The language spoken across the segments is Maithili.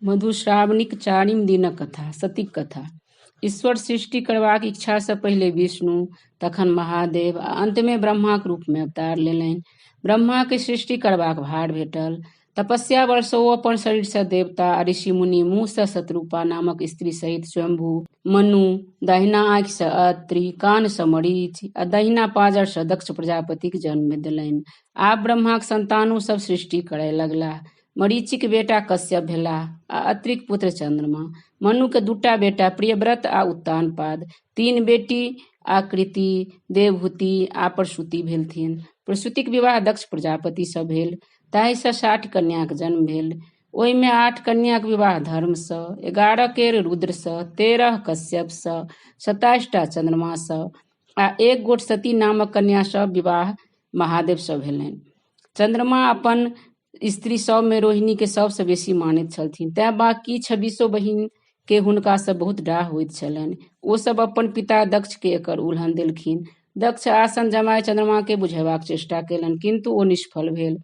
मधुश्रावणीक चारिम दिनक कथा सतीक कथा। ईश्वर सृष्टि करबाक इच्छा से पहिले विष्णु, तखन महादेव आ अंत में ब्रह्माक रूप में अवतार लेलनि। ब्रह्मा के सृष्टि करबाक भार भेटल। तपस्या वर्ष ओ अपन शरीर से देवता आ ऋषि मुनि मुँह से शत्रुपा नामक स्त्री सहित स्वयंभू, मनु, दाहिना आँखि से अत्रि, कान से मरीच आ दहिना पाजर से दक्ष प्रजापति के जन्म देलनि। आब ब्रह्माक संतानो सब सृष्टि करय लगलाह। मरीचिक बेटा कश्यप भेलाह आ अत्रिक पुत्र चंद्रमा। मनु के दूटा बेटा प्रियव्रत आ उत्तानपाद, तीन बेटी आकृति, देवहूति आ प्रसूति भेलथिन। प्रसूतिक विवाह दक्ष प्रजापति सँ भेल, ताहि सँ 60 कन्याक जन्म भेल। ओहि में 8 कन्याक विवाह धर्म सँ, 11 केर रुद्र सँ, 13 कश्यप सँ, 27टा चंद्रमा सँ आ 1 गोट सती नामक कन्या सँ विवाह महादेव सँ भेलनि। चंद्रमा अपन स्त्री सब में रोहिणी के सबसे बेसी मानैत छलथिन, तें बाकी 26 बहिन के हुनका से बहुत डाह होइत छलनि। ओ सब अपन पिता दक्ष के एकर उल्हन देलखिन। दक्ष आसन जमाय चंद्रमा के बुझेबाक चेष्टा केलनि, किंतु ओ निष्फल भेल।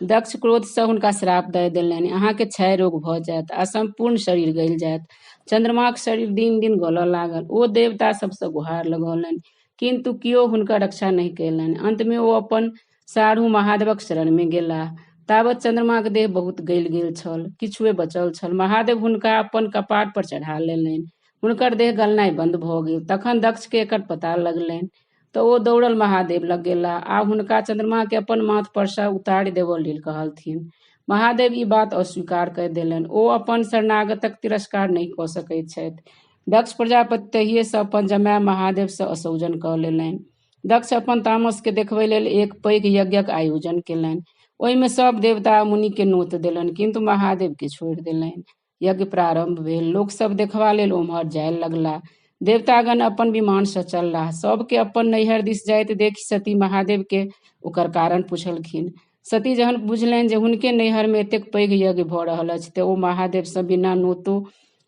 दक्ष क्रोध से हुनका श्राप दय देलनि, अहाँ के क्षय रोग भ जायत आ संपूर्ण शरीर गल जायत। चंद्रमाक शरीर दिन दिन गलऽ लागल। ओ देवता सबसे गुहार लगौलनि, किंतु कियो हुनकर रक्षा नहीं केलनि। अंत में ओ अपन साढ़ू महादेवक शरण में गेलाह। ताबत चंद्रमाक देह बहुत गलि गेल छल, किछुए बचल छल। महादेव हुनका अपन कपाट पर चढ़ा लेलनि। हुनकर देह गलनाइ बंद भ गेल। तखन दक्ष के एकर पता लगलनि तऽ ओ दौड़ल महादेव लग गेलाह आ हुनका चंद्रमा के अपन माथ पर सँ उतारि देबऽ लेल कहलथिन। महादेव ई बात अस्वीकार कय देलनि। ओ अपन शरणागतक तिरस्कार नहीं कऽ सकैत छथि। दक्ष प्रजापति तहिए से अपन जमाय महादेव से असौजन कऽ लेलनि। दक्ष अपन तामस के देखबै लेल एक पैघ यज्ञक आयोजन केलनि। ओहि में सब देवता मुनि के नोत देलनि, किंतु महादेव के छोड़ि देलनि। यज्ञ प्रारंभ भेल। लोक सब देखबा लेल ओम्हर जाय लगला। देवतागण अपन विमान से चललाह। सबके अपन नैहर दिस जाइत देखि सती महादेव के ओकर कारण पूछलखिन। सती जहन बुझलनि जे हुनके नैहर में एतेक पैघ यज्ञ भऽ रहल अछि, तऽ ओ महादेव सँ बिना नोतो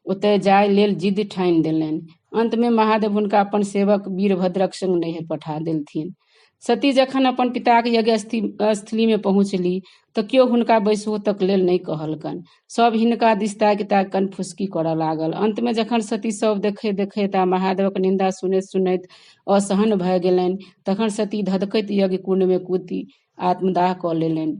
ओतय जाय लेल जिद्द ठानि देलनि। अंत में महादेव हुनका अपन सेवक वीरभद्रक संग नैहर पठा देलथिन। सती जखन अपन पिताक यज्ञ स्थली में पहुँचली तऽ कियो हुनका बैसहो तक लेल नहीं कहलकनि। सब हिनका दिस ताकि ताकि कन फुसकी करऽ लागल। अंत में जखन सती सब देखैत देखैत आ महादेवक निंदा सुनैत सुनैत असहन भऽ गेलनि, तखन सती धधकैत यज्ञ कुंड में कूदि आत्मदाह कऽ लेलनि।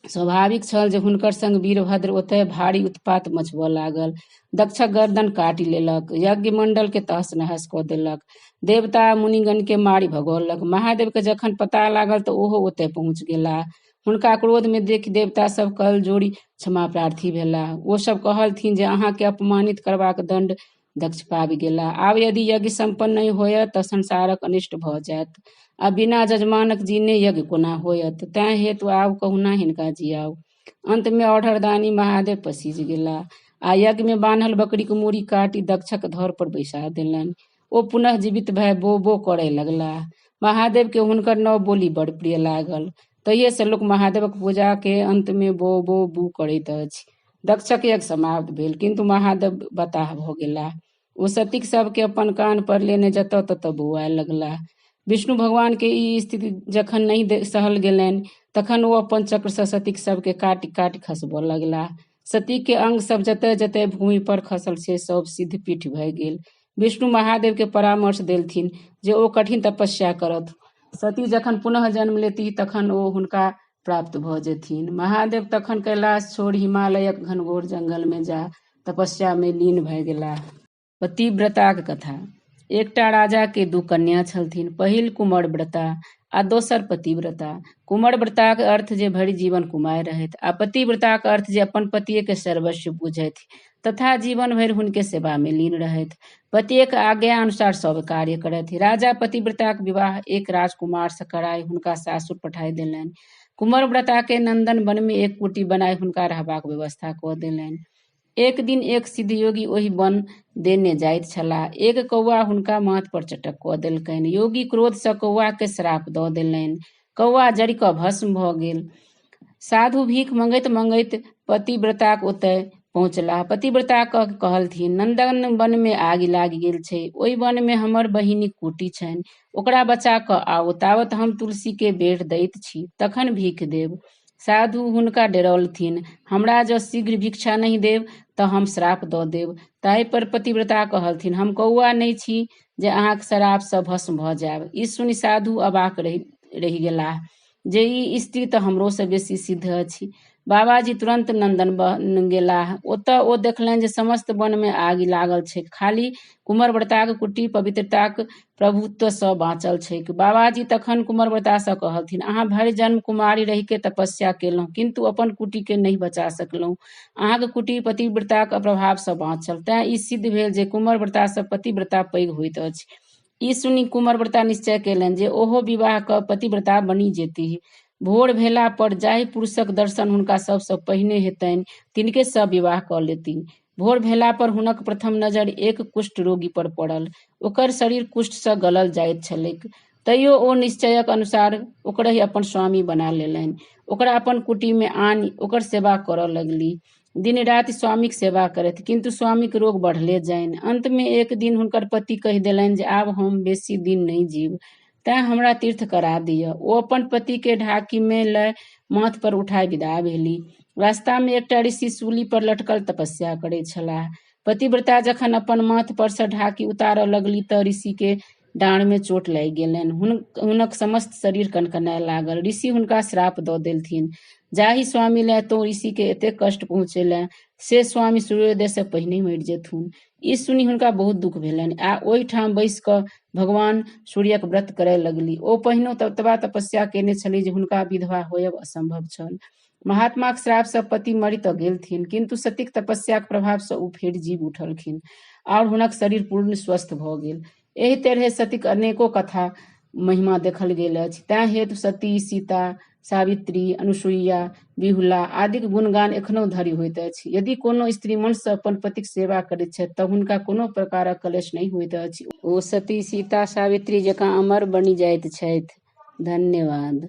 स्वाभाविक छल जे हुनकर संग वीरभद्र ओतय भारी उत्पात मचबऽ लागल। दक्षक गर्दन काटि लेलक, यज्ञ मंडल के तहस नहस कऽ देलक, देवता मुनिगण के मारि भगौलक। महादेव के जखन पता लागल तऽ ओहो ओतय पहुँच गेलाह। हुनका क्रोध में देखि देवता सब कल जोड़ी क्षमा प्रार्थी भेलाह। ओ सब कहलथिन जे अहाँ के अपमानित करबाक दंड दक्ष पाबि गेलाह। आब यदि यज्ञ संपन्न नहीं होयत तऽ संसारक अनिष्ट भऽ जायत आ बिना जजमानक जीने यज्ञ कोना होयत। तैं हेतु आब कहुना हिनका जियाउ। अंत में औढ़रदानी महादेव पसीज गेलाह आ यज्ञ में बान्हल बकरीक मूड़ी काटि दक्षक धड़ पर बैसा देलनि। ओ पुनः जीवित भय बो बो करय लगलाह। महादेव के हुनकर नव बोली बड़ प्रिय लागल। तहिए से लोक महादेवक पूजा के अंत में बो बो बू करैत अछि। दक्षक यज्ञ समाप्त भेल, किंतु महादेव बताह भऽ गेलाह। ओ सतीक सबके अपन कान पर लेने जतऽ ततऽ बौआए लगलाह। विष्णु भगवान के ई स्थिति जखन नहीं सहल गेलनि, तखन ओ अपन चक्र सँ सतीक सबके काटि काटि खसबऽ लगलाह। सती के अंग सब जतय जतय भूमि पर खसल से सब सिद्ध पीठ भय गेल। विष्णु महादेव के परामर्श देलथिन जे ओ कठिन तपस्या करथ। सती जखन पुनः जन्म लेती तखन ओ हुनका प्राप्त भऽ जेथिन। महादेव तखन कैलाश छोड़ि हिमालयक घनघोर जंगल में जा तपस्या में लीन भय गेलाह। पतिव्रताक कथा। एकटा राजा के 2 कन्या छलथिन, पहिल कुमारव्रता आ दोसर पतिव्रता। कुमारव्रताक अर्थ जे भरि जीवन कुमारि रहथि आ पतिव्रताक अर्थ जे अपन पतिये के सर्वस्व बुझथि तथा जीवन भरि हुनके सेवा में लीन रहथि, पतियेक आज्ञा अनुसार सब कार्य करथि। राजा पतिव्रताक विवाह एक राजकुमार से कराय हुनका सासुर पठाय देलनि। कुमारव्रता के नंदन वन में एक कुटी बनाय हुनका रहबाक व्यवस्था कऽ देलनि। एक दिन एक सिद्ध योगी ओहि वन देने जाइत छलाह। एक कौआ हुनका माथ पर चटक कऽ देलकनि। योगी क्रोध सँ कौआ के श्राप दऽ देलनि। कौआ जरि कऽ भस्म भऽ गेल। साधु भीख मंगैत मंगैत पतिव्रताक ओतय पहुँचलाह। पतिव्रता कहलथिन, नंदन वन में आगि लागि गेल छै। ओहि वन में हमर बहिनीक कुटी छनि, ओकरा बचा कऽ आउ, ताबत हम तुलसी के बेढ़ दैत छी, तखन भीख देब। साधु हुनका डरौलथिन, हमरा जँ शीघ्र भिक्षा नहीं देब तऽ हम श्राप दऽ देब। ताहि पर पतिव्रता कहलथिन, हम कौआ नहि छी जे अहाँक श्राप सँ भस्म भऽ जायब। ई सुनि साधु अवाक रहि गेलाह जे ई स्त्री तऽ हमरो सँ बेसी सिद्ध अछि। बाबाजी तुरंत नंदन बन गेलाह। ओतऽ ओ देखलनि जे समस्त वन में आगि लागल छैक, खाली कुंवरव्रताक कुटी पवित्रताक प्रभुत्व सँ बाँचल छैक। बाबाजी तखन कुंवरव्रता सँ कहलथिन, अहाँ भरि जन्म कुमारी रहि के तपस्या केलहुँ, किंतु अपन कुटी के नहीं बचा सकलहुँ। अहाँक कुटी पतिव्रताक अप्रभाव सँ बाँचल, तें ई सिद्ध भेल जे कुंवरव्रता सँ पतिव्रता पैघ होइत अछि। ई सुनि कुंवरव्रता निश्चय केलनि जे ओहो विवाह कऽ पतिव्रता बनि जेतीह। भोर भेला पर जाहि पुरुषक दर्शन हुनका सबसँ पहिने हेतनि तिनके सँ विवाह कऽ लेती। भोर भेला पर हुनक प्रथम नजर एक कुष्ठ रोगी पर पड़ल। ओकर शरीर कुष्ठ सँ गलल जाइत छलैक, तैयो ओ निश्चयक अनुसार ओकरहि अपन स्वामी बना लेलनि। ओकरा अपन कुटी में आनि ओकर सेवा करऽ लगली, दिन राति स्वामीक सेवा करथि, किंतु स्वामीक रोग बढ़ले जानि। अंत में एक दिन हुनकर पति कहि देलनि जे आब हम बेसी दिन नहीं जीब, तैं हमरा तीर्थ करा दिअ। ओ अपन पति के ढाकी में लय माथ पर उठाय विदा भेली। रास्ता में एकटा ऋषि सूली पर लटकल तपस्या करै छलाह। पतिव्रता जखन अपन माथ पर सँ ढाकी उतारऽ लगली तऽ ऋषि के डाँड़ में चोट लागि गेलनि। हुनक समस्त शरीर कनकनाय लागल। ऋषि हुनका श्राप दऽ देलथिन, जाहि स्वामी लए तो ऋषि के एतेक कष्ट पहुँचेलनि से स्वामी सूर्योदय से पहिने मरि जेथुन। ई सुनि हुनका बहुत दुख भेलनि आ ओहि ठाम बैस कऽ भगवान सूर्यक व्रत करय लगली। ओ पहिनो ततबा तपस्या केने छली जे हुनका विधवा होयब असंभव छल। महात्माक श्राप सँ पति मरि तऽ गेलथिन, किंतु सतीक तपस्याक प्रभाव सँ ओ फेर जीव उठलखिन और हुनक शरीर पूर्ण स्वस्थ भऽ गेल। एहि तरहे सतीक अनेको कथा महिमा देखल गेल अछि। तैं हेतु सती, सीता, सावित्री, अनुसुईया, बिहुला आदिक गुणगान एखनो धरि होइत अछि। यदि कोनो स्त्री मन सँ अपन पतिक सेवा करैत छथि तऽ हुनका कोनो प्रकारक कलेश नहीं होइत अछि। ओ सती, सीता, सावित्री जकाँ अमर बनि जाइत छथि। धन्यवाद।